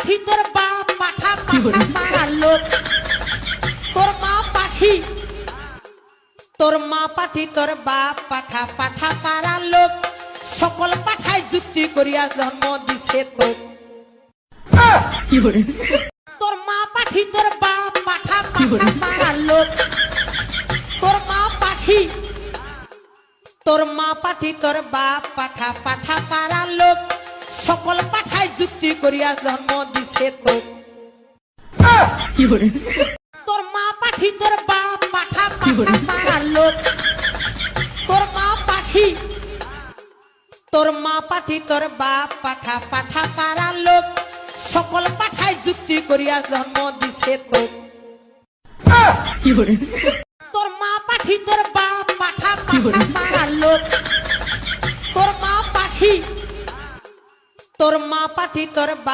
পাঠি তোর বাপ পাঠা পাঠা পাড়ার লোক তোর মা পাঠি তোর মা পাঠি তোর বাপ পাঠা পাঠা পাড়ার লোক সকল পাঠায় যুক্তি করিয়া জন্ম দিছে তোর তোর মা পাঠি তোর বাপ পাঠা পাঠা পাড়ার লোক তোর মা পাঠি তোর মা পাঠি তোর বাপ পাঠা পাঠা পাড়ার লোক সকল পাঠায় যুক্তি করিয়া জন্ম দিছে তোর তোর মা পাঠি তোর বাপ পাঠা পাঠা পাড়ার লোক তোর মা পাঠি তোর মা পাঠি তোর বাপ পাঠা পাঠা পাড়ার লোক সকল পাঠায় যুক্তি করিয়া জন্ম দিছে তোর তোর মা পাঠি তোর বাপ পাঠা পাঠা পাড়ার লোক তোর মা পাঠি তোর মা পাঠি তোর বাপ